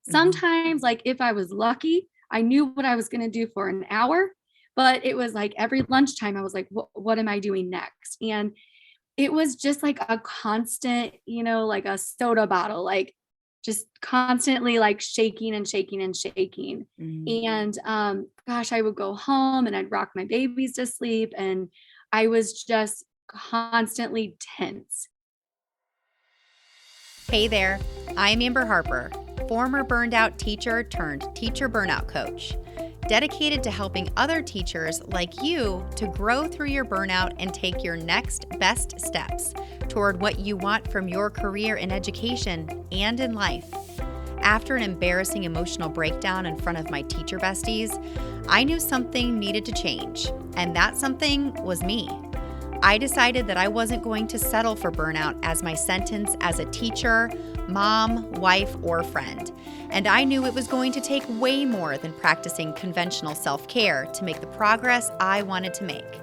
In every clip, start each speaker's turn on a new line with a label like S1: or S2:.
S1: Mhm.
S2: Sometimes, like if I was lucky, I knew what I was going to do for an hour, but it was like every lunchtime, I was like, what am I doing next? And it was just like a constant, like a soda bottle, like just constantly like shaking and shaking and shaking.
S1: Mhm.
S2: And gosh, I would go home and I'd rock my babies to sleep. And I was just constantly tense.
S1: Hey there, I'm Amber Harper, former burned out teacher turned teacher burnout coach, dedicated to helping other teachers like you to grow through your burnout and take your next best steps toward what you want from your career in education and in life. After an embarrassing emotional breakdown in front of my teacher besties, I knew something needed to change, and that something was me. I decided that I wasn't going to settle for burnout as my sentence as a teacher, mom, wife, or friend. And I knew it was going to take way more than practicing conventional self-care to make the progress I wanted to make.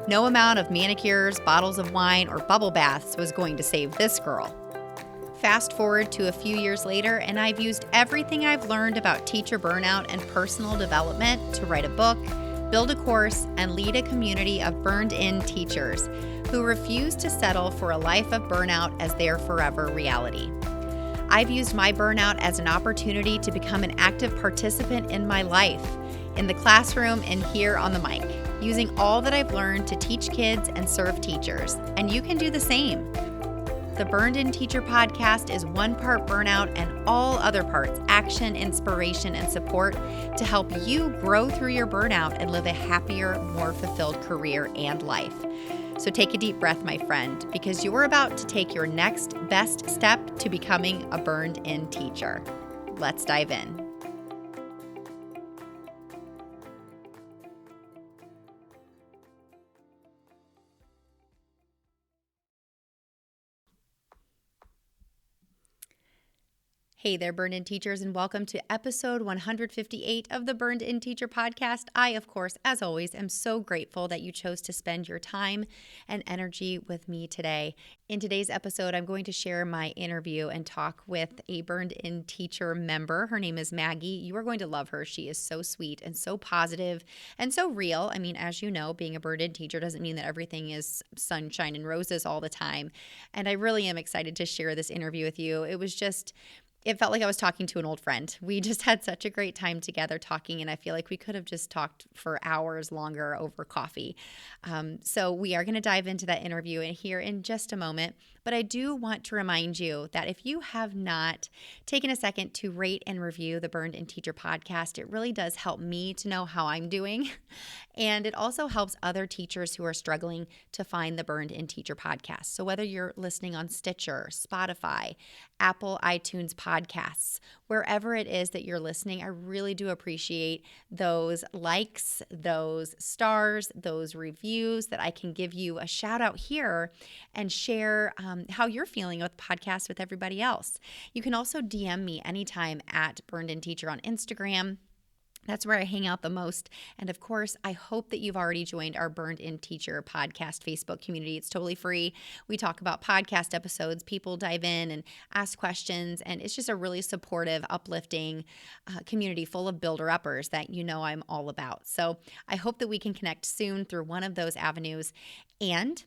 S1: No amount of manicures, bottles of wine, or bubble baths was going to save this girl. Fast forward to a few years later, and I've used everything I've learned about teacher burnout and personal development to write a book, build a course, and lead a community of burned-in teachers who refuse to settle for a life of burnout as their forever reality. I've used my burnout as an opportunity to become an active participant in my life, in the classroom and here on the mic, using all that I've learned to teach kids and serve teachers. And you can do the same. The Burned In Teacher podcast is one part burnout and all other parts action, inspiration, and support to help you grow through your burnout and live a happier, more fulfilled career and life. So take a deep breath, my friend, because you're about to take your next best step to becoming a burned in teacher. Let's dive in. Hey there, Burned In Teachers, and welcome to episode 158 of the Burned In Teacher podcast. I, of course, as always, am so grateful that you chose to spend your time and energy with me today. In today's episode, I'm going to share my interview and talk with a Burned In Teacher member. Her name is Maggie. You are going to love her. She is so sweet and so positive and so real. I mean, as you know, being a Burned In teacher doesn't mean that everything is sunshine and roses all the time. And I really am excited to share this interview with you. It felt like I was talking to an old friend. We just had such a great time together talking, and I feel like we could have just talked for hours longer over coffee. So we are going to dive into that interview here in just a moment. But I do want to remind you that if you have not taken a second to rate and review the Burned In Teacher podcast, it really does help me to know how I'm doing. And it also helps other teachers who are struggling to find the Burned In Teacher podcast. So whether you're listening on Stitcher, Spotify, Apple iTunes podcasts, wherever it is that you're listening, I really do appreciate those likes, those stars, those reviews that I can give you a shout out here and share how you're feeling with the podcast with everybody else. You can also DM me anytime at Burned In Teacher on Instagram. That's where I hang out the most. And of course, I hope that you've already joined our Burned In Teacher podcast Facebook community. It's totally free. We talk about podcast episodes. People dive in and ask questions. And it's just a really supportive, uplifting community full of builder-uppers that you know I'm all about. So I hope that we can connect soon through one of those avenues. And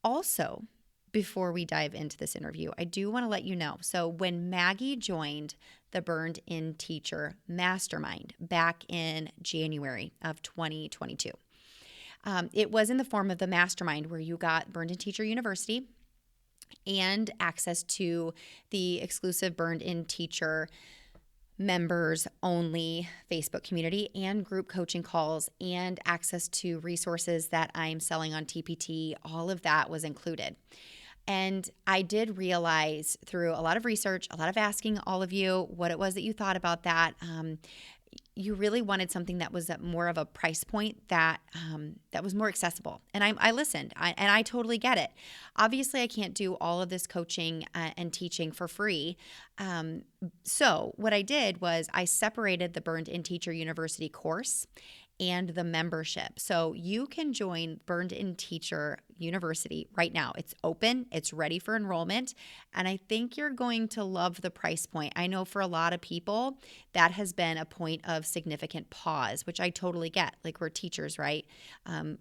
S1: also, before we dive into this interview, I do want to let you know. So when Maggie joined the Burned In Teacher Mastermind back in January of 2022, it was in the form of the mastermind where you got Burned In Teacher University and access to the exclusive Burned In Teacher members only Facebook community and group coaching calls and access to resources that I'm selling on TPT. All of that was included. And I did realize through a lot of research, a lot of asking all of you what it was that you thought about that. You really wanted something that was at more of a price point that was more accessible. And I listened, and I totally get it. Obviously, I can't do all of this coaching and teaching for free. So what I did was I separated the Burned In Teacher University course and the membership. So you can join Burned In Teacher University right now. It's open, it's ready for enrollment, and I think you're going to love the price point. I know for a lot of people, that has been a point of significant pause, which I totally get. Like, we're teachers, right?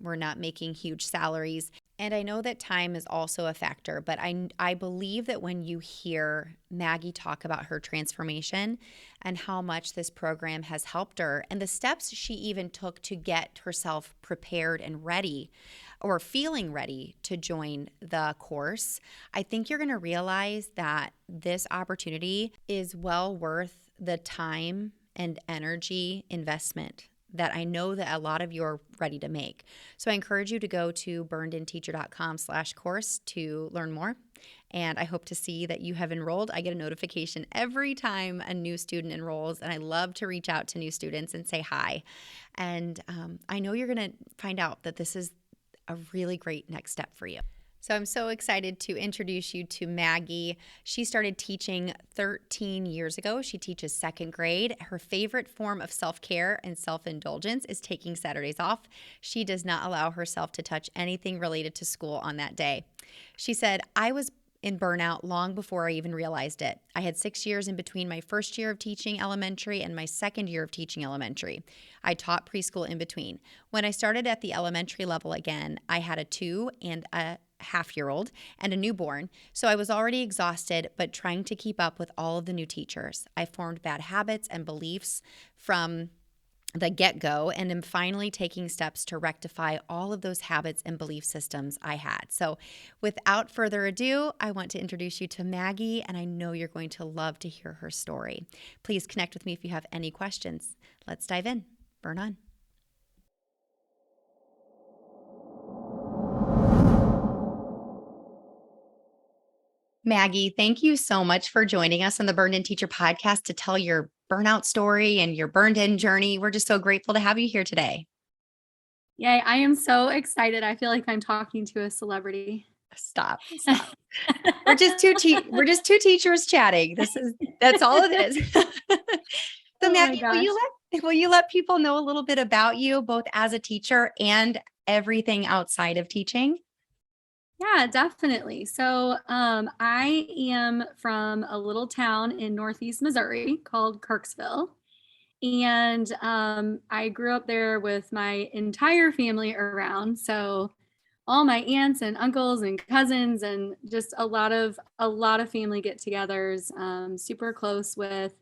S1: We're not making huge salaries. And I know that time is also a factor, but I believe that when you hear Maggie talk about her transformation and how much this program has helped her and the steps she even took to get herself prepared and ready or feeling ready to join the course, I think you're going to realize that this opportunity is well worth the time and energy investment that I know that a lot of you are ready to make. So I encourage you to go to burnedinteacher.com/course to learn more. And I hope to see that you have enrolled. I get a notification every time a new student enrolls, and I love to reach out to new students and say hi. And I know you're going to find out that this is a really great next step for you. So I'm so excited to introduce you to Maggie. She started teaching 13 years ago. She teaches second grade. Her favorite form of self-care and self-indulgence is taking Saturdays off. She does not allow herself to touch anything related to school on that day. She said, I was in burnout long before I even realized it. I had 6 years in between my first year of teaching elementary and my second year of teaching elementary. I taught preschool in between. When I started at the elementary level again, I had a 2 and a half-year-old and a newborn. So I was already exhausted, but trying to keep up with all of the new teachers. I formed bad habits and beliefs from the get-go and am finally taking steps to rectify all of those habits and belief systems I had. So without further ado, I want to introduce you to Maggie, and I know you're going to love to hear her story. Please connect with me if you have any questions. Let's dive in. Burn on. Maggie, thank you so much for joining us on the Burned In Teacher podcast to tell your burnout story and your burned in journey. We're just so grateful to have you here today.
S2: Yay, I am so excited. I feel like I'm talking to a celebrity.
S1: Stop. We're just two teachers chatting. That's all it is. So Maggie, will you let people know a little bit about you, both as a teacher and everything outside of teaching?
S2: Yeah, definitely. So I am from a little town in Northeast Missouri called Kirksville. And I grew up there with my entire family around. So all my aunts and uncles and cousins and just a lot of family get-togethers, super close with,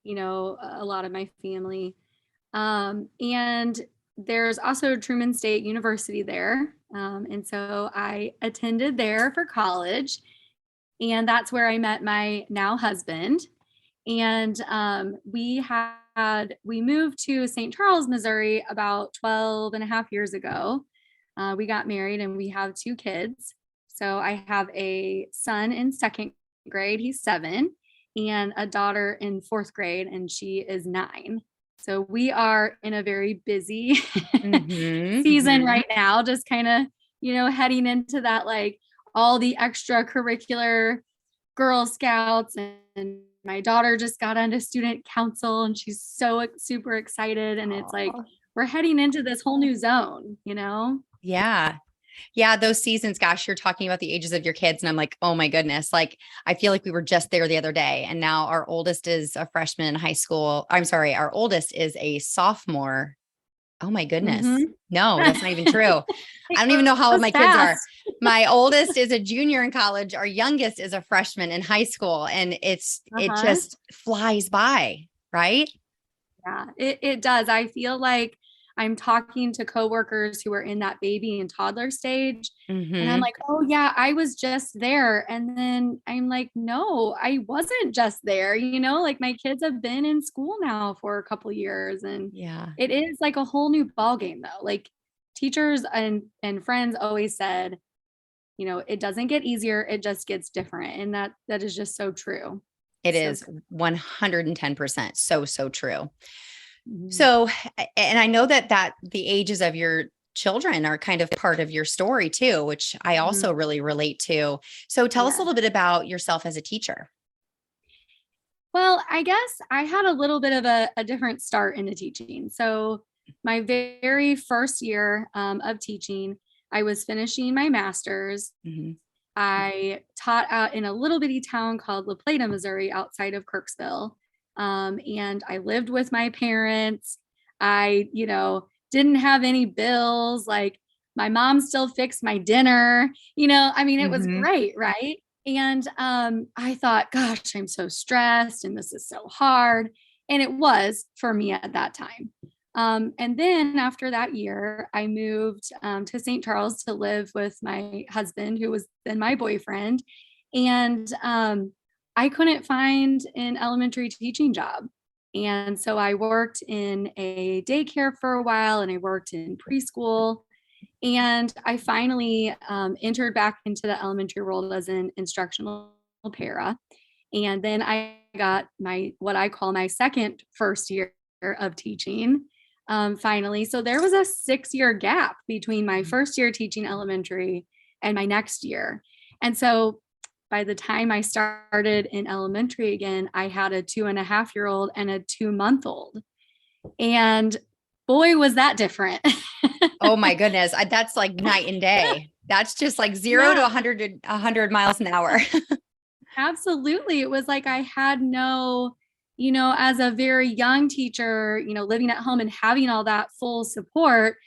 S2: a lot of my family. And there's also Truman State University there. And so I attended there for college, and that's where I met my now husband. And we moved to St. Charles, Missouri about 12 and a half years ago. We got married and we have 2 kids. So I have a son in second grade, he's 7, and a daughter in 4th grade, and she is 9. So we are in a very busy season right now, just kind of, heading into that, like all the extracurricular Girl Scouts, and my daughter just got onto student council and she's so super excited. And it's like, we're heading into this whole new zone,
S1: Yeah. Yeah. Those seasons, gosh, you're talking about the ages of your kids. And I'm like, oh my goodness. Like, I feel like we were just there the other day. And now our oldest is a freshman in high school. I'm sorry. Our oldest is a sophomore. Oh my goodness. No, that's not even true. I don't even know how old my kids are. My oldest is a junior in college. Our youngest is a freshman in high school. And it just flies by, right?
S2: Yeah, it does. I feel like I'm talking to coworkers who are in that baby and toddler stage. And I'm like, oh yeah, I was just there. And then I'm like, no, I wasn't just there. Like my kids have been in school now for a couple years. And it is like a whole new ball game though. Like teachers and friends always said, it doesn't get easier. It just gets different. And that is just so true.
S1: It is 110%. So true. So, and I know that the ages of your children are kind of part of your story too, which I also really relate to. So tell us a little bit about yourself as a teacher.
S2: Well, I guess I had a little bit of a different start into teaching. So my very first year of teaching, I was finishing my master's.
S1: Mm-hmm.
S2: I taught out in a little bitty town called La Plata, Missouri, outside of Kirksville. And I lived with my parents. I, didn't have any bills. Like my mom still fixed my dinner. I mean, it was
S1: Mm-hmm.
S2: great, right? And I thought, gosh, I'm so stressed and this is so hard. And it was for me at that time. And then after that year, I moved to St. Charles to live with my husband, who was then my boyfriend. And I couldn't find an elementary teaching job. And so I worked in a daycare for a while and I worked in preschool. And I finally entered back into the elementary world as an instructional para. And then I got what I call my second first year of teaching finally. So there was a 6-year gap between my first year teaching elementary and my next year. And so by the time I started in elementary again, I had a 2.5-year-old and a 2-month-old. And boy, was that different.
S1: Oh my goodness. That's like night and day. That's just like 0 to 100 miles an hour.
S2: Absolutely. It was like I had no, as a very young teacher, living at home and having all that full support,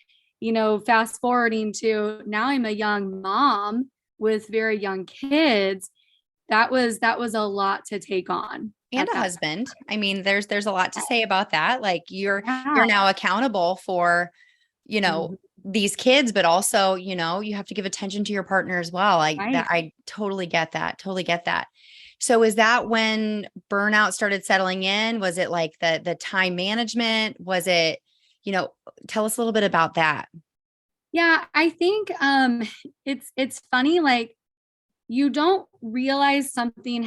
S2: fast forwarding to now I'm a young mom with very young kids. That was a lot to take on.
S1: And a husband. I mean, there's a lot to say about that. Like you're
S2: Yeah.
S1: now accountable for,
S2: Mhm.
S1: these kids, but also, you have to give attention to your partner as well.
S2: Right.
S1: I totally get that. Totally get that. So is that when burnout started settling in? Was it like the time management? Was it, tell us a little bit about that.
S2: Yeah, I think it's funny, like you don't realize something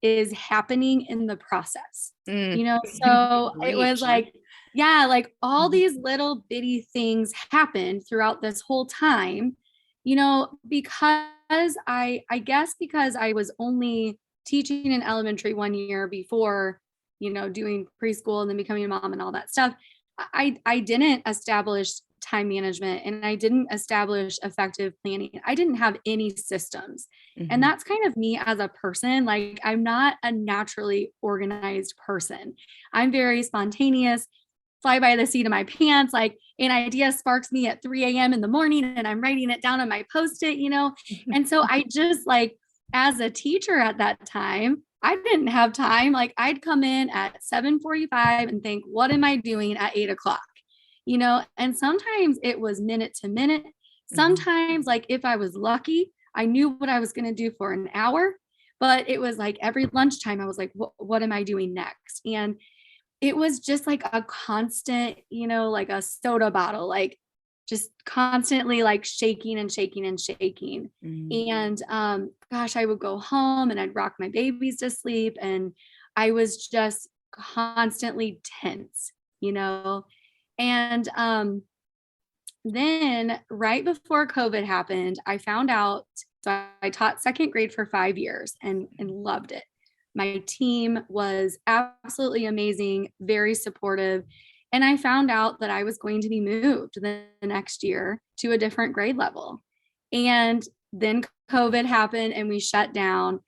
S2: is happening in the process.
S1: Mm.
S2: So it was
S1: Reach.
S2: like, yeah, like all
S1: Mhm.
S2: these little bitty things happened throughout this whole time, because I guess because I was only teaching in elementary 1 year before, doing preschool and then becoming a mom and all that stuff. I didn't establish time management and I didn't establish effective planning. I didn't have any systems. And
S1: Mhm.
S2: that's kind of me as a person. Like I'm not a naturally organized person. I'm very spontaneous, fly by the seat of my pants. Like an idea sparks me at 3 a.m. in the morning and I'm writing it down on my post-it, And so I just like, as a teacher at that time, I didn't have time. Like I'd come in at 7:45 and think, what am I doing at 8 o'clock? And sometimes it was minute to minute.
S1: Mhm.
S2: Sometimes, like if I was lucky, I knew what I was going to do for an hour, but it was like every lunchtime, I was like, what am I doing next? And it was just like a constant, like a soda bottle, like just constantly like shaking and shaking and shaking.
S1: Mhm.
S2: And gosh, I would go home and I'd rock my babies to sleep. And I was just constantly tense, you know? And then right before COVID happened, I found out. So I taught second grade for 5 years and loved it. My team was absolutely amazing, very supportive. And I found out that I was going to be moved the next year to a different grade level. And then COVID happened and we shut down.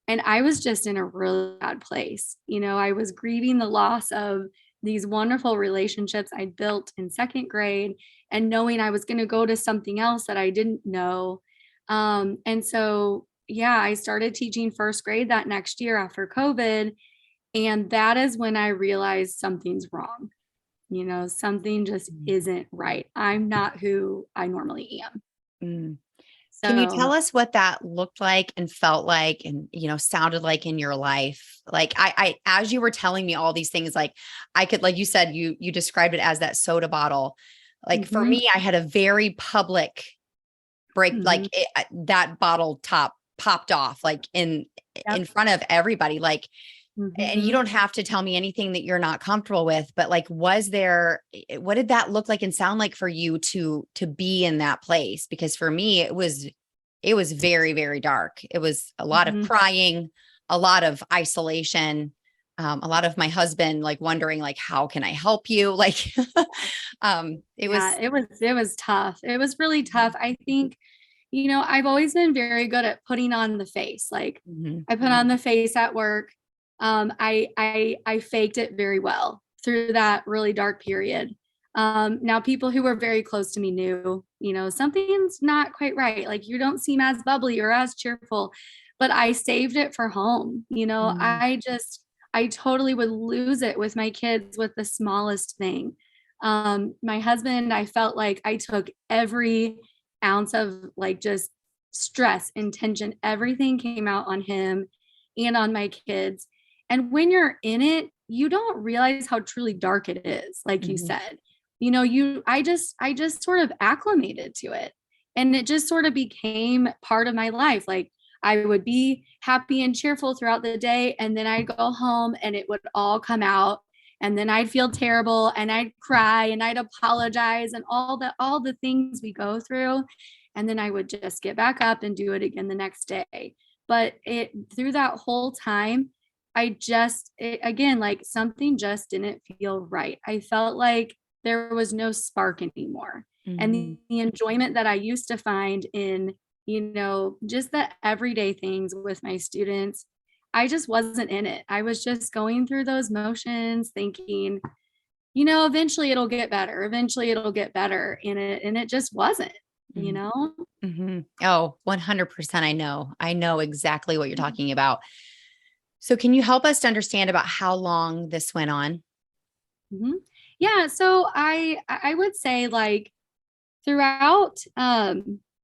S2: And I was just in a really bad place. I was grieving the loss of these wonderful relationships I built in second grade and knowing I was going to go to something else that I didn't know. And so, yeah, I started teaching first grade that next year after COVID. And that is when I realized something's wrong. Something just
S1: Mhm.
S2: isn't right. I'm not who I normally am.
S1: Mm. Can you tell
S2: So,
S1: us what that looked like and felt like and, sounded like in your life? Like as you were telling me all these things, like I could, like you said, you described it as that soda bottle. Like for
S2: mhm,
S1: me, I had a very public break,
S2: mhm,
S1: like that bottle top popped off like in
S2: yep,
S1: front of everybody. Like, and you
S2: mhm.
S1: don't have to tell me anything that you're not comfortable with, but like, what did that look like and sound like for you to be in that place? Because for me, it was very, very dark. It was a lot of
S2: Mhm.
S1: crying, a lot of isolation. a lot of my husband like wondering like, how can I help you? Like, it was,
S2: Yeah, it was tough. It was really tough. I think, I've always been very good at putting on the face. Like
S1: Mhm.
S2: I put on the face at work. I faked it very well through that really dark period. Now people who were very close to me knew, something's not quite right. Like you don't seem as bubbly or as cheerful, but I saved it for home.
S1: Mhm.
S2: I totally would lose it with my kids with the smallest thing. My husband, I felt like I took every ounce of like just stress and tension, everything came out on him and on my kids. And when you're in it, you don't realize how truly dark it is, like you
S1: Mhm.
S2: said. I just sort of acclimated to it. And it just sort of became part of my life. Like I would be happy and cheerful throughout the day. And then I'd go home and it would all come out. And then I'd feel terrible and I'd cry and I'd apologize and all the things we go through. And then I would just get back up and do it again the next day. But it through that whole time, again, like something just didn't feel right. I felt like there was no spark anymore. And
S1: Mhm.
S2: the enjoyment that I used to find in, just the everyday things with my students, I just wasn't in it. I was just going through those motions thinking, eventually it'll get better. Eventually it'll get better. And it just wasn't, you
S1: Mhm.
S2: know?
S1: Mhm. Oh, 100%. I know exactly what you're talking about. So can you help us to understand about how long this went on?
S2: Mhm. Yeah. So I would say like throughout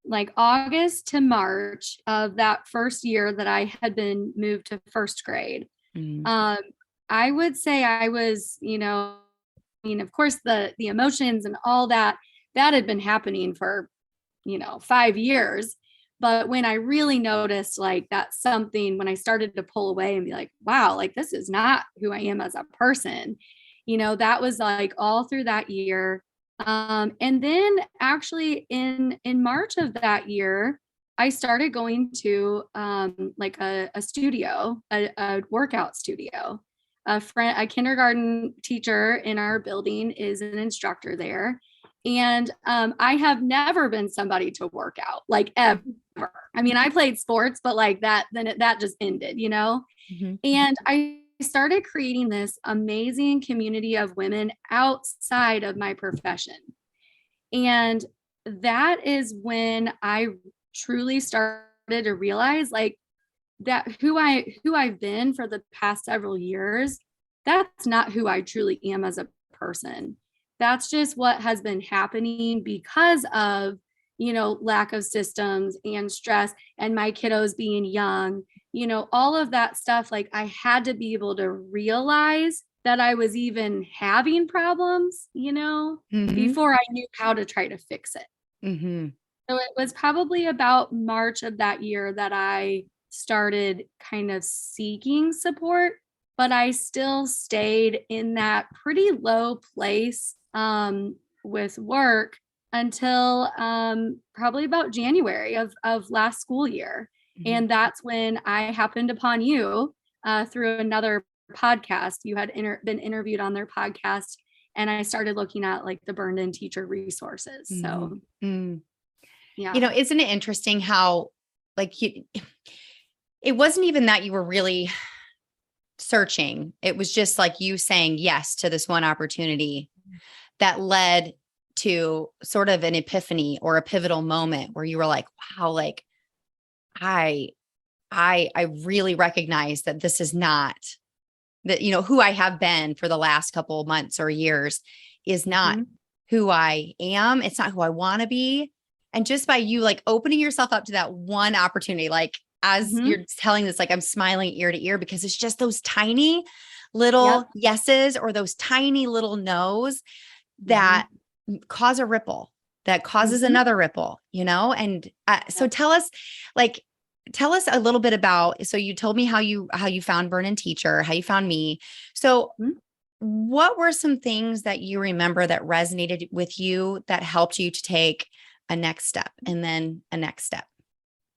S2: like August to March of that first year that I had been moved to first grade,
S1: Mm.
S2: um, I would say I was, of course the emotions and all that had been happening for, 5 years. But when I really noticed like that something, when I started to pull away and be like, wow, like this is not who I am as a person, that was like all through that year. And then actually in March of that year, I started going to like a studio, a workout studio. A kindergarten teacher in our building is an instructor there. And I have never been somebody to work out, like ever. I mean, I played sports, but like that, that just ended.
S1: Mhm.
S2: And I started creating this amazing community of women outside of my profession. And that is when I truly started to realize like that who I've been for the past several years, that's not who I truly am as a person. That's just what has been happening because of, lack of systems and stress and my kiddos being young, all of that stuff. Like I had to be able to realize that I was even having problems,
S1: Mhm.
S2: before I knew how to try to fix it.
S1: Mhm.
S2: So it was probably about March of that year that I started kind of seeking support, but I still stayed in that pretty low place with work until probably about January of last school year.
S1: Mhm.
S2: And that's when I happened upon you through another podcast. You had been interviewed on their podcast, and I started looking at like the burned in teacher resources.
S1: Mhm.
S2: So,
S1: Mm.
S2: yeah.
S1: Isn't it interesting how like it wasn't even that you were really searching. It was just like you saying yes to this one opportunity that led to sort of an epiphany or a pivotal moment where you were like, wow, like I I really recognize that this is not that, who I have been for the last couple of months or years is not
S2: Mhm.
S1: who I am. It's not who I want to be. And just by you like opening yourself up to that one opportunity, like as
S2: Mhm.
S1: you're telling this, like I'm smiling ear to ear because it's just those tiny
S2: Yep.
S1: little yeses or those tiny little no's that
S2: Mhm.
S1: cause a ripple that causes
S2: Mhm.
S1: another ripple, and so
S2: Yep.
S1: like tell us a little bit about, so you told me how you found burn in teacher, how you found me. So
S2: Mhm.
S1: what were some things that you remember that resonated with you that helped you to take a next step and then a next step?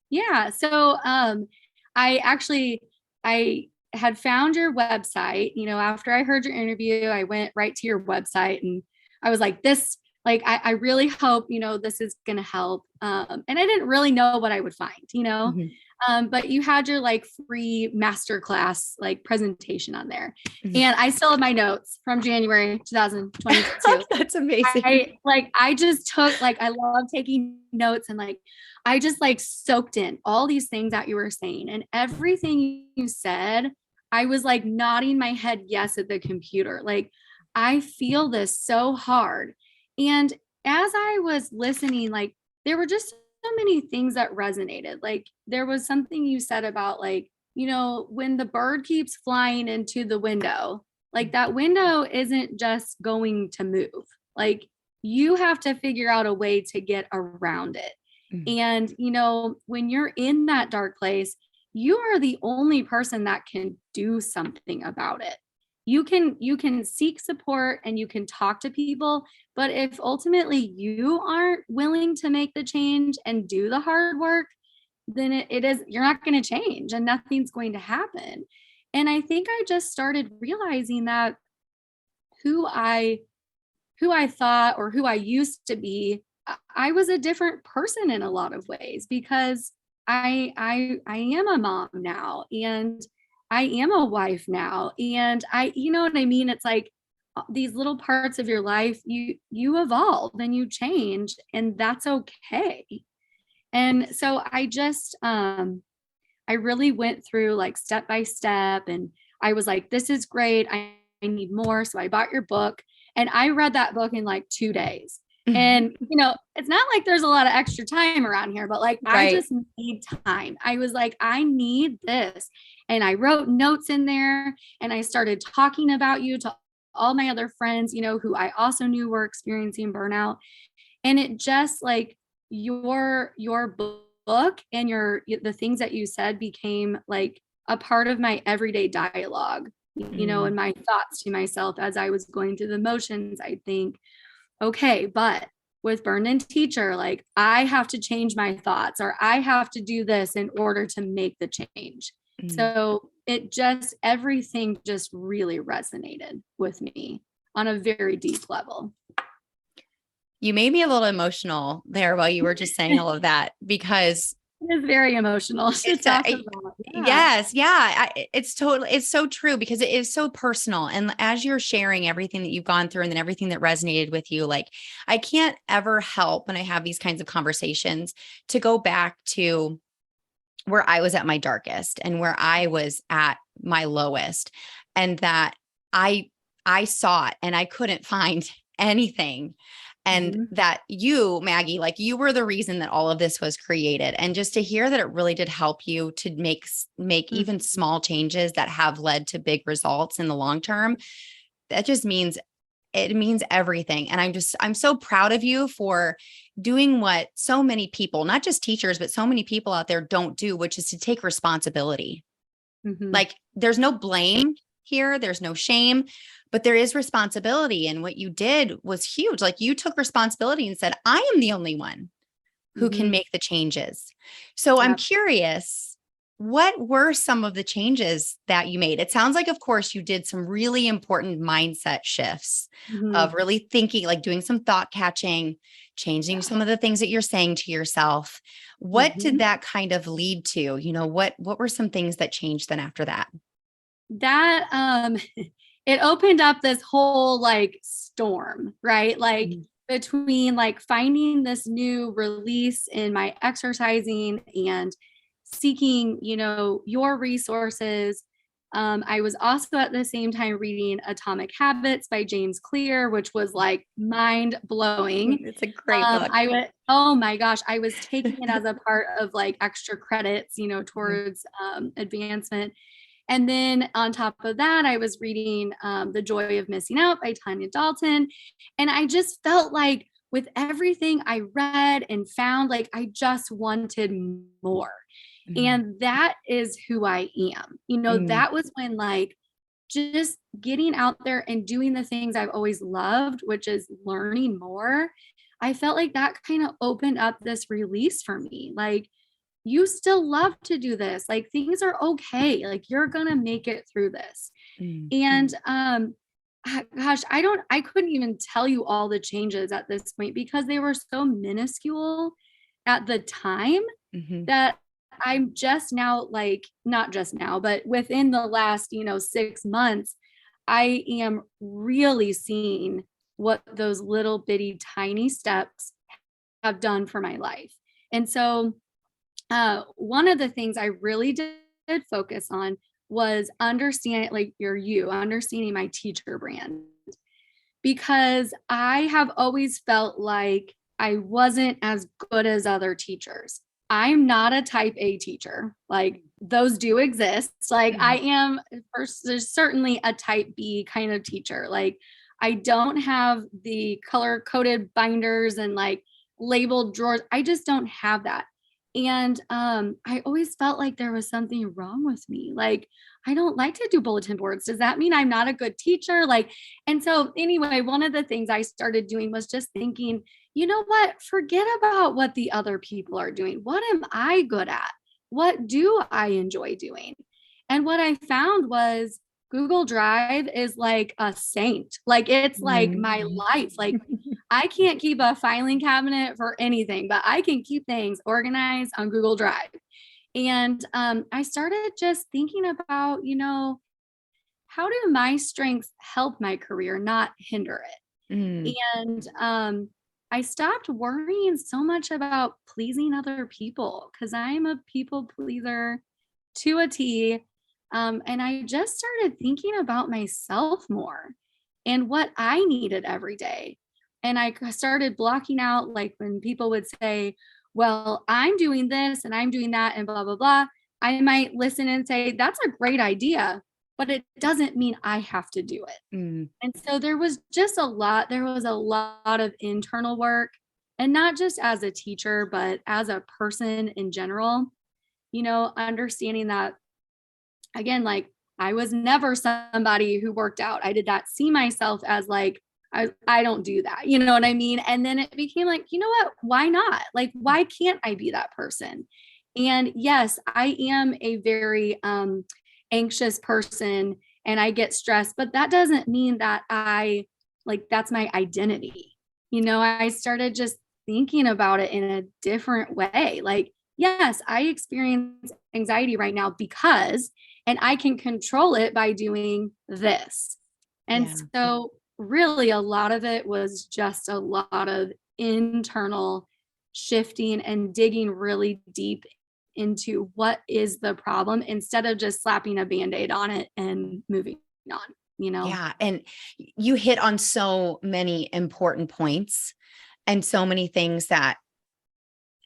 S2: Yeah. So, I actually, I had found your website. After I heard your interview, I went right to your website and I was like, I really hope, this is going to help. And I didn't really know what I would find, but you had your like free masterclass, like presentation on there. And I still have my notes from January 2022.
S1: That's amazing.
S2: I just took, I love taking notes, and I just soaked in all these things that you were saying, and everything you said, I was nodding my head yes at the computer. I feel this so hard. And as I was listening, there were just so many things that resonated. There was something you said about when the bird keeps flying into the window, that window isn't just going to move. You have to figure out a way to get around it. And, when you're in that dark place, you are the only person that can do something about it. You can seek support and you can talk to people, but if ultimately you aren't willing to make the change and do the hard work, then you're not going to change and nothing's going to happen. And I think I just started realizing that who I thought or who I used to be, I was a different person in a lot of ways, because I am a mom now, and I am a wife now, and you know what I mean? It's these little parts of your life, you evolve and you change, and that's okay. And so I just, I really went through step by step, and I was like, this is great. I need more. So I bought your book, and I read that book in 2 days. And, it's not like there's a lot of extra time around here, but
S1: Right.
S2: I just need time. I was like, I need this. And I wrote notes in there, and I started talking about you to all my other friends, who I also knew were experiencing burnout. And it just your book and the things that you said became a part of my everyday dialogue, and my thoughts to myself as I was going through the motions. I think, okay, but with Burn In Teacher, I have to change my thoughts, or I have to do this in order to make the change. So everything just really resonated with me on a very deep level.
S1: You made me a little emotional there while you were just saying all of that, because
S2: it is very emotional.
S1: Yes. Yeah. It's so true, because it is so personal. And as you're sharing everything that you've gone through and then everything that resonated with you, I can't ever help when I have these kinds of conversations to go back to where I was at my darkest and where I was at my lowest, and that I saw it and I couldn't find anything. And that you, Maggie, you were the reason that all of this was created. And just to hear that it really did help you to make even small changes that have led to big results in the long term, that just means everything. And I'm so proud of you for doing what so many people, not just teachers, but so many people out there don't do, which is to take responsibility. There's no blame here. There's no shame, but there is responsibility. And what you did was huge. You took responsibility and said, I am the only one who can make the changes. So I'm curious, what were some of the changes that you made? It sounds like, of course, you did some really important mindset shifts of really thinking, doing some thought catching, changing some of the things that you're saying to yourself. What did that kind of lead to? What were some things that changed then after that?
S2: That it opened up this whole storm, right? Between finding this new release in my exercising and seeking, your resources. I was also at the same time reading Atomic Habits by James Clear, which was mind blowing.
S1: It's a great book.
S2: Oh my gosh, I was taking it as a part of extra credits, towards advancement. And then on top of that, I was reading The Joy of Missing Out by Tanya Dalton. And I just felt with everything I read and found, I just wanted more. And that is who I am. That was when just getting out there and doing the things I've always loved, which is learning more. I felt that kind of opened up this release for me. you still love to do this. Like things are okay. Like you're going to make it through this.
S1: Mm.
S2: And gosh, I couldn't even tell you all the changes at this point because they were so minuscule at the time
S1: Mm-hmm.
S2: that I'm just now, like, not just now, but within the last, 6 months, I am really seeing what those little bitty tiny steps have done for my life. And so, one of the things I really did focus on was understanding, like, understanding my teacher brand, because I have always felt like I wasn't as good as other teachers. I'm not a type A teacher. Like those do exist. Like I am there's certainly a type B kind of teacher. Like I don't have the color coded binders and like labeled drawers. I just don't have that. And I always felt like there was something wrong with me. Like I don't like to do bulletin boards. Does that mean I'm not a good teacher? Like, and so anyway, one of the things I started doing was just thinking, you know what? Forget about what the other people are doing. What am I good at? What do I enjoy doing? And what I found was Google Drive is like a saint. Like it's like my life. Like I can't keep a filing cabinet for anything, but I can keep things organized on Google Drive. And I started just thinking about, how do my strengths help my career, not hinder
S1: Mm.
S2: it? And I stopped worrying so much about pleasing other people because I'm a people pleaser to a T. And I just started thinking about myself more and what I needed every day. And I started blocking out, like when people would say, well, I'm doing this and I'm doing that and blah, blah, blah. I might listen and say, that's a great idea, but it doesn't mean I have to do it.
S1: Mm.
S2: And so there was a lot of internal work, and not just as a teacher, but as a person in general, understanding that again, like I was never somebody who worked out. I did not see myself as like, I don't do that. You know what I mean? And then it became like, you know what? Why not? Like, why can't I be that person? And yes, I am a very anxious person and I get stressed, but that doesn't mean that that's my identity. I started just thinking about it in a different way. Like, yes, I experience anxiety right now because, and I can control it by doing this. And
S1: Yeah.
S2: so, really, a lot of it was just a lot of internal shifting and digging really deep into what is the problem instead of just slapping a band-aid on it and moving on.
S1: Yeah. And you hit on so many important points and so many things that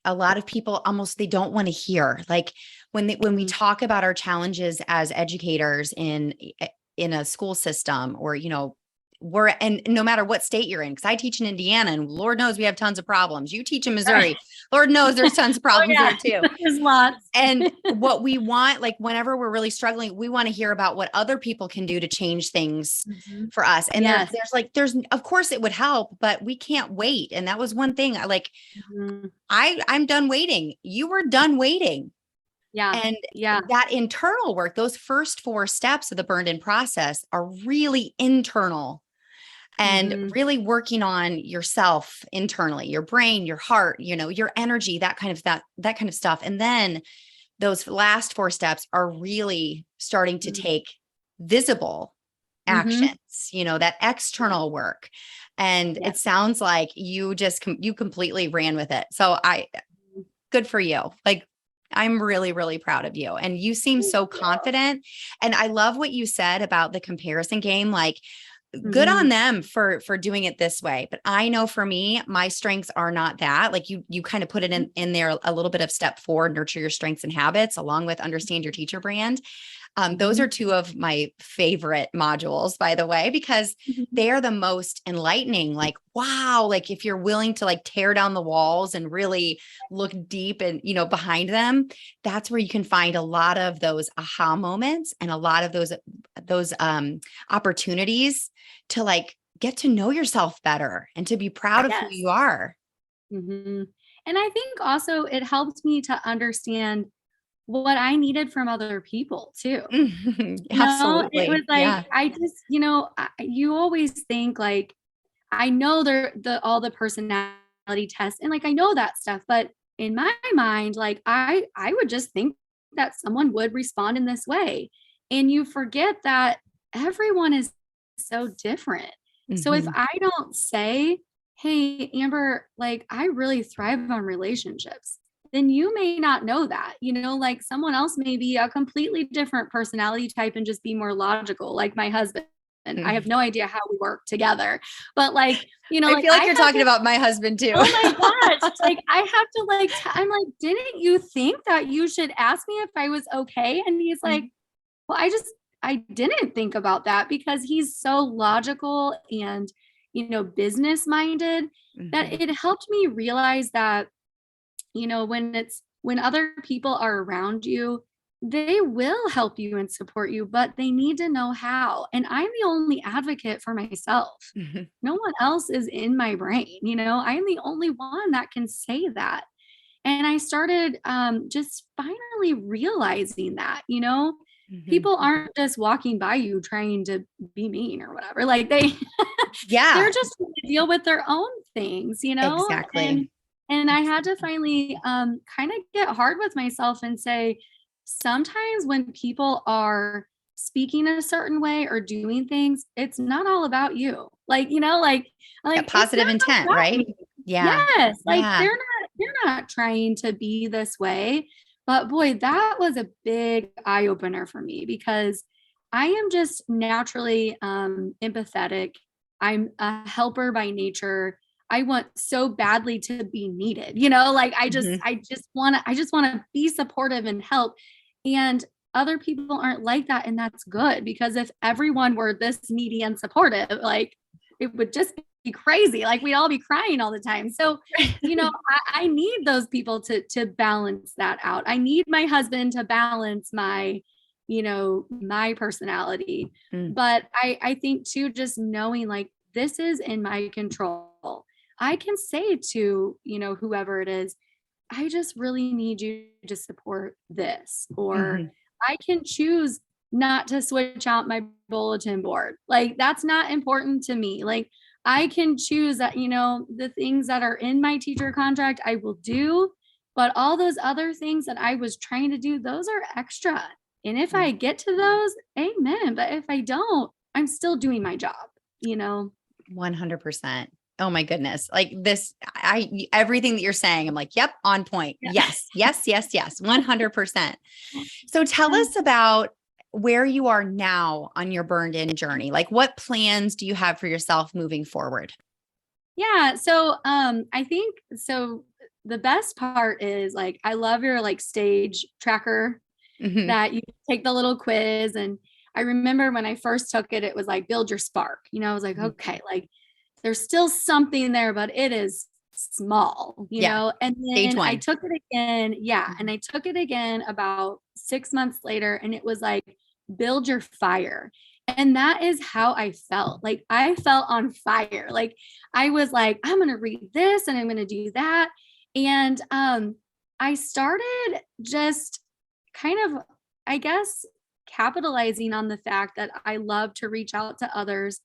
S1: a lot of people almost, they don't want to hear. Like when we talk about our challenges as educators in a school system, or, and no matter what state you're in, because I teach in Indiana and Lord knows we have tons of problems. You teach in Missouri. Lord knows there's tons of problems there too.
S2: There's lots.
S1: And what we want, like whenever we're really struggling, we want to hear about what other people can do to change things for us. And
S2: Yes.
S1: there's, of course it would help, but we can't wait. And that was one thing I'm done waiting. You were done waiting.
S2: Yeah.
S1: And
S2: yeah.
S1: that internal work, those first 4 steps of the burned in process are really internal and really working on yourself internally, your brain, your heart, your energy, that kind of stuff. And then those last 4 steps are really starting to take visible actions, that external work. And it sounds like you completely ran with it. So good for you. Like, I'm really, really proud of you. And you seem so confident. And I love what you said about the comparison game. Like, good on them for doing it this way. But I know for me, my strengths are not that. Like you kind of put it in there a little bit of step 4, nurture your strengths and habits, along with understand your teacher brand. Those are 2 of my favorite modules, by the way, because they are the most enlightening. Like, wow, like if you're willing to like tear down the walls and really look deep and, behind them, that's where you can find a lot of those aha moments and a lot of those opportunities to like get to know yourself better and to be proud of who you are.
S2: And I think also it helped me to understand what I needed from other people too. It was
S1: Absolutely.
S2: like,
S1: Yeah.
S2: I just, you always think like, I know all the personality tests and like I know that stuff, but in my mind, like I would just think that someone would respond in this way. And you forget that everyone is so different. So if
S1: Mhm.
S2: I don't say, "Hey, Amber, like I really thrive on relationships," then you may not know that. Like someone else may be a completely different personality type and just be more logical, like my husband. And I have
S1: Mhm.
S2: no idea how we work together. But like,
S1: I
S2: like
S1: feel
S2: I
S1: like you're
S2: had
S1: talking
S2: to,
S1: about my husband too.
S2: oh my gosh, like I have to like, I'm like, didn't you think that you should ask me if I was okay? And he's like,
S1: Mhm.
S2: well, I didn't think about that because he's so logical and, business minded that
S1: Mhm.
S2: it helped me realize that, when other people are around you, they will help you and support you, but they need to know how. And I'm the only advocate for myself.
S1: Mhm.
S2: No one else is in my brain. I'm the only one that can say that. And I started just finally realizing that,
S1: Mhm.
S2: people aren't just walking by you trying to be mean or whatever. Like they're
S1: Yeah,
S2: just trying to deal with their own things,
S1: exactly.
S2: and I had to
S1: Exactly.
S2: finally kind of get hard with myself and say, sometimes when people are speaking a certain way or doing things, it's not all about you.
S1: Yeah,
S2: Like it's
S1: positive
S2: not
S1: intent,
S2: about
S1: right?
S2: me.
S1: Yeah.
S2: Yes, like
S1: Yeah.
S2: they're not trying to be this way. But boy, that was a big eye opener for me because I am just naturally empathetic. I'm a helper by nature. I want so badly to be needed. Like
S1: Mhm.
S2: I just want to be supportive and help. And other people aren't like that, and that's good because if everyone were this needy and supportive, like it would just be crazy. Like we'd all be crying all the time. So, I need those people to balance that out. I need my husband to balance my personality.
S1: Mm.
S2: But I think too, just knowing like this is in my control. I can say to, whoever it is, I just really need you to support this. Or
S1: Mhm.
S2: I can choose not to switch out my bulletin board. Like that's not important to me. Like I can choose that, the things that are in my teacher contract, I will do. But all those other things that I was trying to do, those are extra. And if
S1: Yeah.
S2: I get to those, amen. But if I don't, I'm still doing my job.
S1: 100%. Oh my goodness. Like this, everything that you're saying, I'm like, yep, on point.
S2: Yeah.
S1: Yes, yes, yes, yes, 100%. So tell us about where you are now on your burned in journey. Like what plans do you have for yourself moving forward?
S2: Yeah. So I think so the best part is like I love your like stage tracker
S1: Mhm.
S2: that you take the little quiz. And I remember when I first took it, it was like build your spark. I was like,
S1: Mhm.
S2: okay, like there's still something there, but it is small,
S1: Yeah.
S2: and
S1: Stage
S2: then I
S1: one.
S2: took it again. Yeah. And
S1: Mhm.
S2: I took it again about 6 months later, and it was like build your fire. And that is how I felt. Like I felt on fire. Like I was like, I'm going to read this and I'm going to do that. And I started just kind of, I guess, capitalizing on the fact that I love to reach out to others.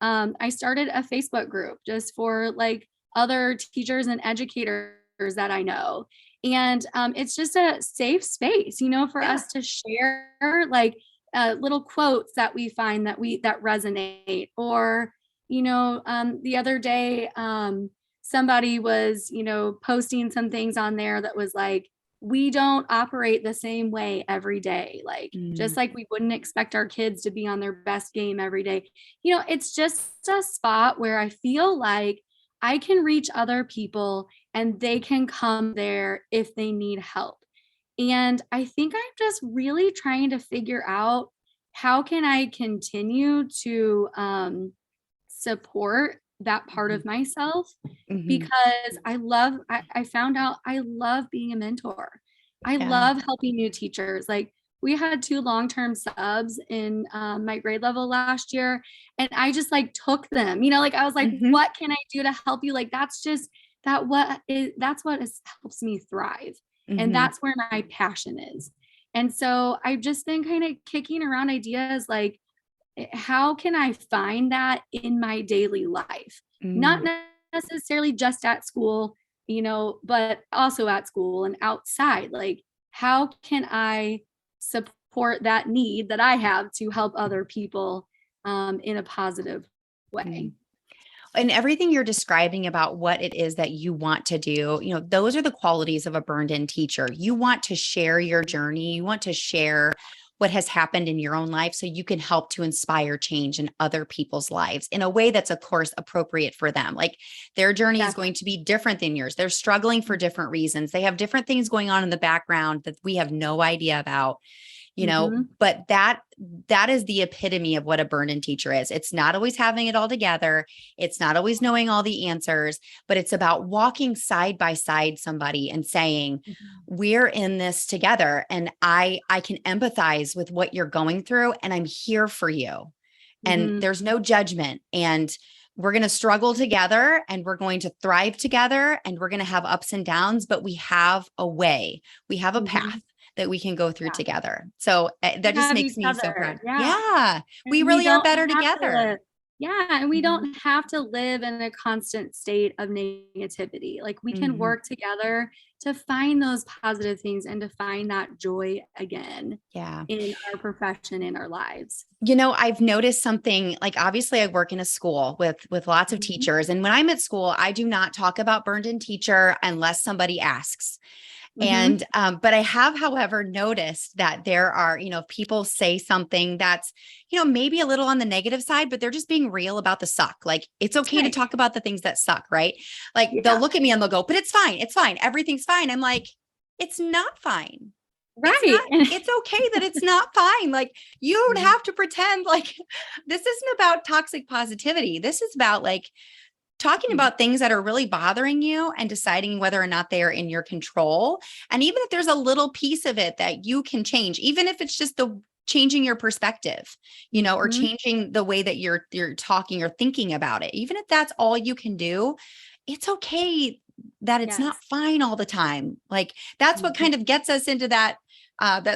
S2: I started a Facebook group just for like other teachers and educators that I know. And it's just a safe space, for
S1: Yeah.
S2: us to share like little quotes that we find that resonate. Or, the other day, somebody was, posting some things on there that was like, we don't operate the same way every day. Like, just
S1: Mm.
S2: like we wouldn't expect our kids to be on their best game every day. It's just a spot where I feel like I can reach other people and they can come there if they need help. And I think I'm just really trying to figure out how can I continue to support that part
S1: Mhm.
S2: of myself
S1: Mhm.
S2: because I found out I love being a mentor. I
S1: Yeah.
S2: love helping new teachers. Like we had 2 long-term subs in my grade level last year, and I just like took them, like I was like,
S1: Mhm.
S2: what can I do to help you? Like that's what helps me thrive. And
S1: Mm-hmm.
S2: that's where my passion is. And so I've just been kind of kicking around ideas like, how can I find that in my daily life? Not
S1: Mm.
S2: necessarily just at school, but also at school and outside. Like, how can I support that need that I have to help other people in a positive
S1: Mm.
S2: way?
S1: And everything you're describing about what it is that you want to do, those are the qualities of a burned in teacher. You want to share your journey. You want to share what has happened in your own life so you can help to inspire change in other people's lives in a way that's, of course, appropriate for them. Like their journey is going to be different than yours. They're struggling for different reasons. They have different things going on in the background that we have no idea about.
S2: Mhm.
S1: But that is the epitome of what a burned in teacher is. It's not always having it all together. It's not always knowing all the answers, but it's about walking side by side somebody and saying,
S2: Mhm.
S1: we're in this together. And I can empathize with what you're going through and I'm here for you. And
S2: Mhm.
S1: there's no judgment. And we're going to struggle together and we're going to thrive together and we're going to have ups and downs, but we have a way, we have a path
S2: Mhm.
S1: that we can go through
S2: Yeah.
S1: together. So
S2: We
S1: that just
S2: have
S1: makes
S2: each
S1: me so
S2: other.
S1: proud.
S2: Yeah.
S1: Yeah, we
S2: And we
S1: really are
S2: don't
S1: better
S2: have to
S1: together.
S2: live. Yeah, and we
S1: Hmm.
S2: don't have to live in a constant state of negativity. Like we can
S1: Hmm.
S2: work together to find those positive things and to find that joy again
S1: Yeah.
S2: in our profession, in our lives.
S1: I've noticed something like obviously I work in a school with lots of
S2: Mhm.
S1: teachers. And when I'm at school, I do not talk about burned in teacher unless somebody asks.
S2: Mhm.
S1: And, but I have, however, noticed that there are, if people say something that's, maybe a little on the negative side, but they're just being real about the suck. Like it's okay to
S2: Right.
S1: talk about the things that suck, right? Like they'll
S2: Yeah.
S1: look at me and they'll go, but it's fine. It's fine. Everything's fine. I'm like, it's not fine. It's not,
S2: Right. And
S1: it's okay that it's not fine. Like you don't
S2: Mhm.
S1: have to pretend like this isn't about toxic positivity. This is about like talking
S2: Mhm.
S1: about things that are really bothering you and deciding whether or not they are in your control. And even if there's a little piece of it that you can change, even if it's just the changing your perspective, or
S2: Mhm.
S1: changing the way that you're talking or thinking about it, even if that's all you can do, it's okay that it's not
S2: Yes.
S1: fine all the time. Like that's what
S2: Mhm.
S1: kind of gets us into that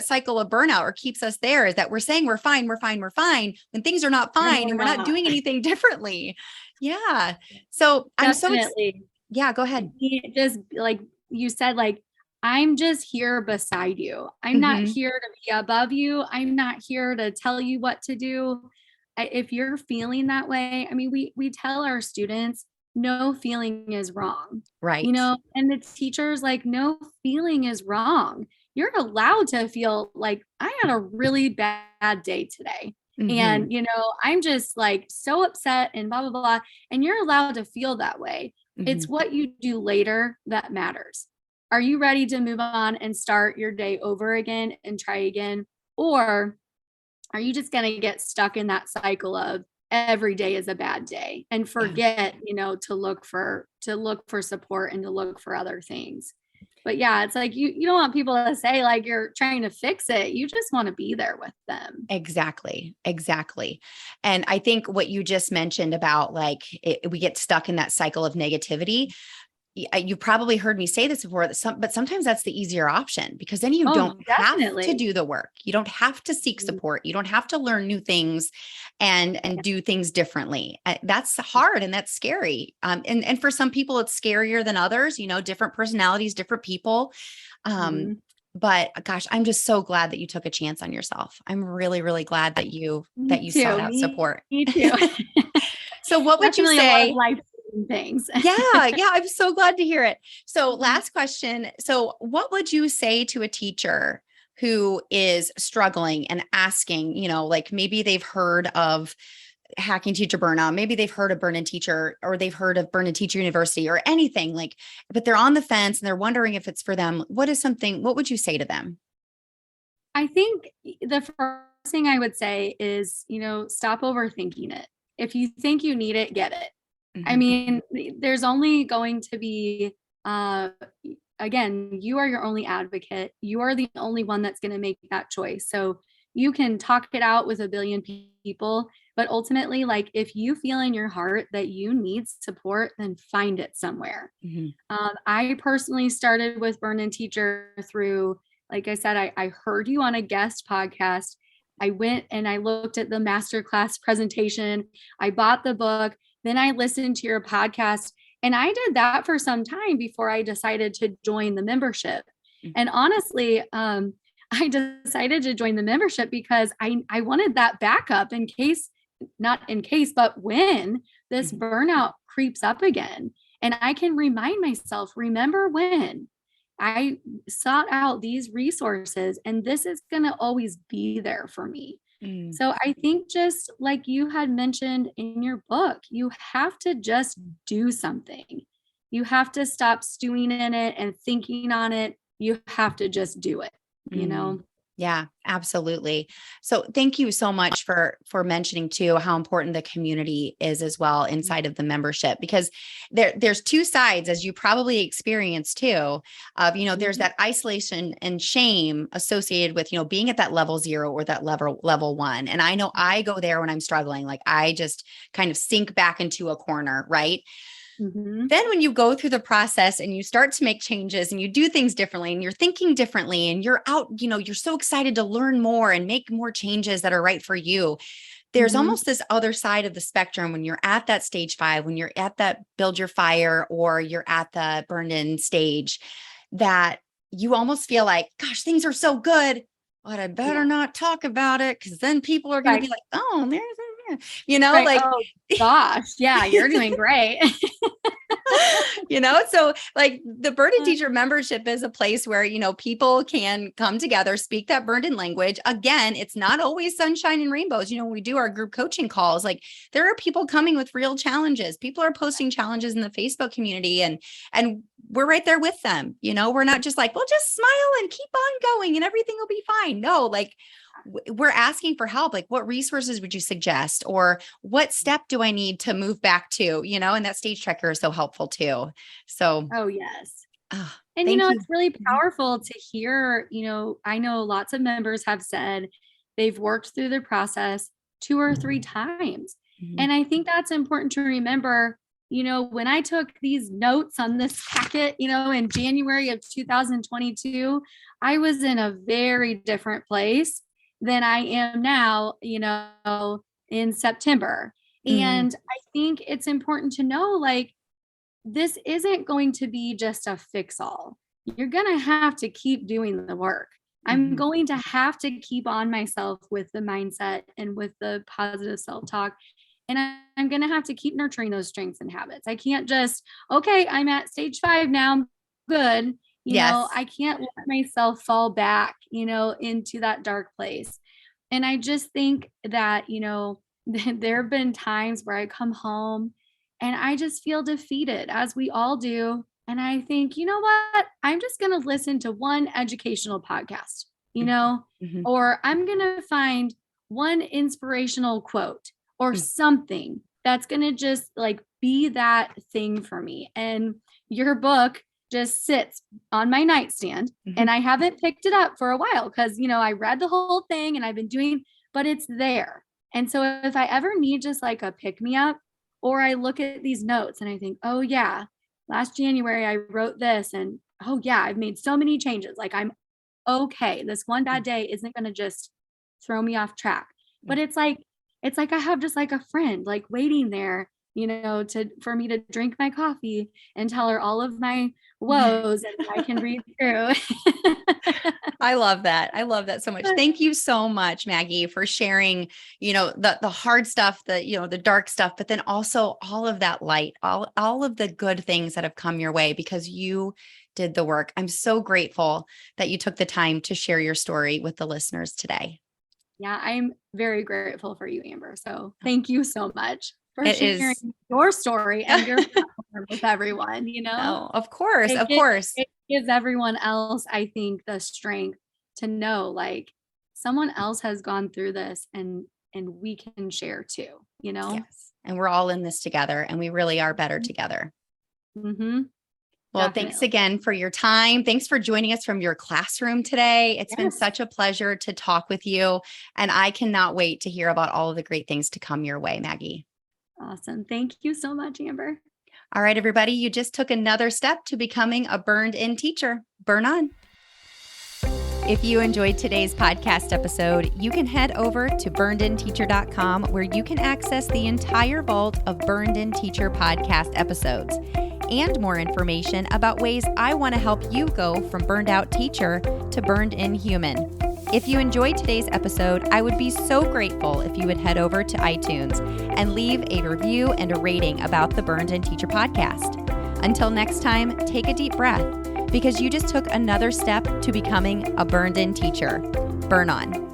S1: cycle of burnout or keeps us there is that we're saying we're fine, we're fine, we're fine when things are not
S2: And
S1: fine
S2: we're
S1: and we're not
S2: not.
S1: doing anything differently. Yeah. So I'm so
S2: Definitely.
S1: yeah, go ahead.
S2: Just like you said, like, I'm just here beside you. I'm not
S1: Hmm.
S2: here to be above you. I'm not here to tell you what to do. If you're feeling that way, I mean, we tell our students no feeling is wrong,
S1: Right.
S2: and the teachers like no feeling is wrong. You're allowed to feel like I had a really bad day today.
S1: Hmm.
S2: And, I'm just like so upset and blah, blah, blah. And you're allowed to feel that way.
S1: Hmm.
S2: It's what you do later that matters. Are you ready to move on and start your day over again and try again? Or are you just going to get stuck in that cycle of every day is a bad day and
S1: Yeah.
S2: forget, to look for support and to look for other things? But yeah, it's like you don't want people to say like you're trying to fix it. You just want to be there with them.
S1: Exactly. Exactly. And I think what you just mentioned about like we get stuck in that cycle of negativity. You probably heard me say this before, but sometimes that's the easier option because then you
S2: Oh,
S1: don't have to
S2: definitely.
S1: do the work. You don't have to seek
S2: Mhm.
S1: support. You don't have to learn new things and
S2: Yeah.
S1: do things differently. That's hard and that's scary. And for some people, it's scarier than others. Different personalities, different people. Um,
S2: Mhm.
S1: but gosh, I'm just so glad that you took a chance on yourself. I'm really, really glad that you
S2: Me
S1: sought
S2: too.
S1: out support.
S2: Me too.
S1: So, what would you
S2: Definitely a lot of
S1: say?
S2: life things.
S1: Yeah, I'm so glad to hear it. So,
S2: Mhm.
S1: last question. So, what would you say to a teacher who is struggling and asking, like maybe they've heard of hacking teacher burnout, maybe they've heard of burn in teacher or they've heard of burn in teacher university or anything like, but they're on the fence and they're wondering if it's for them. What would you say to them?
S2: I think the first thing I would say is, stop overthinking it. If you think you need it, get it. I
S1: Hmm.
S2: mean, there's only going to be, uh, again, you are your only advocate. You are the only one that's going to make that choice. So you can talk it out with a billion people, But ultimately, like if you feel in your heart that you need support, then find it somewhere.
S1: Mhm.
S2: I personally started with Burn In Teacher through, like I said, I heard you on a guest podcast. I went and I looked at the masterclass presentation. I bought the book. Then I listened to your podcast. And I did that for some time before I decided to join the membership.
S1: Mhm.
S2: And honestly, I decided to join the membership because I wanted that backup in case, not in case, but when this
S1: Mhm.
S2: burnout creeps up again. And I can remind myself, remember when I sought out these resources, and this is going to always be there for me.
S1: Mm.
S2: So I think just like you had mentioned in your book, you have to just do something. You have to stop stewing in it and thinking on it. You have to just do it, you
S1: Mm.
S2: know?
S1: Yeah, absolutely. So thank you so much for mentioning too how important the community is as well inside of the membership, because there's two sides, as you probably experienced too, of, there's
S2: Mhm.
S1: that isolation and shame associated with, being at that level 0 or that level 1. And I know I go there when I'm struggling, like I just kind of sink back into a corner, right?
S2: Mhm.
S1: Then when you go through the process and you start to make changes and you do things differently and you're thinking differently and you're out, you're so excited to learn more and make more changes that are right for you. There's
S2: Mhm.
S1: almost this other side of the spectrum when you're at that stage 5, when you're at that build your fire or you're at the burned in stage, that you almost feel like, gosh, things are so good, but I better
S2: Yeah.
S1: not talk about it because then people are going to
S2: Right.
S1: be like, oh,
S2: Right.
S1: like,
S2: Oh gosh. Yeah, you're doing great.
S1: so like the burden teacher membership is a place where, people can come together, speak that burden language. Again, it's not always sunshine and rainbows. When we do our group coaching calls, like there are people coming with real challenges. People are posting challenges in the Facebook community and we're right there with them. We're not just like, well, just smile and keep on going and everything will be fine. No, like we're asking for help. Like, what resources would you suggest? Or what step do I need to move back to? And that stage tracker is so helpful too. So,
S2: Oh, yes.
S1: oh,
S2: And,
S1: thank you.
S2: it's really
S1: Mhm.
S2: powerful to hear, I know lots of members have said they've worked through the process 2 or 3 times.
S1: Mhm.
S2: And I think that's important to remember, when I took these notes on this packet, in January of 2022, I was in a very different place than I am now, in September.
S1: Mhm.
S2: And I think it's important to know, like, this isn't going to be just a fix all. You're going to have to keep doing the work. I'm
S1: Mhm.
S2: going to have to keep on myself with the mindset and with the positive self talk. And I'm going to have to keep nurturing those strengths and habits. I can't just, okay, I'm at stage 5 now. I'm good.
S1: Yes.
S2: I can't let myself fall back, into that dark place. And I just think that, there have been times where I come home and I just feel defeated, as we all do. And I think, you know what? I'm just going to listen to one educational podcast,
S1: Mhm. Mhm.
S2: or I'm going to find one inspirational quote or
S1: Mhm.
S2: something that's going to just like be that thing for me. And your book just sits on my nightstand and
S1: Mhm.
S2: I haven't picked it up for a while because, I read the whole thing and I've been doing, but it's there. And so if I ever need just like a pick me up, or I look at these notes and I think, oh, yeah, last January I wrote this. And oh, yeah, I've made so many changes. Like I'm okay. This one bad day isn't going to just throw me off track. But
S1: Mhm.
S2: it's like I have just like a friend like waiting there, to for me to drink my coffee and tell her all of my woes and I can read through.
S1: I love that. I love that so much. Thank you so much, Maggie, for sharing, the hard stuff, the dark stuff, but then also all of that light, all of the good things that have come your way because you did the work. I'm so grateful that you took the time to share your story with the listeners today.
S2: Yeah, I'm very grateful for you, Amber. So thank you so much for
S1: It
S2: sharing
S1: is.
S2: your story and your platform with everyone.
S1: No, of course,
S2: It
S1: of
S2: gives,
S1: course.
S2: it gives everyone else, I think, the strength to know like someone else has gone through this and we can share too.
S1: Yes. And we're all in this together and we really are better together.
S2: Mm-hmm.
S1: Well, thanks again for your time. Thanks for joining us from your classroom today. It's been such a pleasure to talk with you, and I cannot wait to hear about all of the great things to come your way, Maggie.
S2: Awesome. Thank you so much, Amber.
S1: All right, everybody, you just took another step to becoming a burned-in teacher. Burn on. If you enjoyed today's podcast episode, you can head over to burnedinteacher.com where you can access the entire vault of Burned In Teacher podcast episodes and more information about ways I want to help you go from burned out teacher to burned in human. If you enjoyed today's episode, I would be so grateful if you would head over to iTunes and leave a review and a rating about the Burned In Teacher podcast. Until next time, take a deep breath because you just took another step to becoming a burned in teacher. Burn on.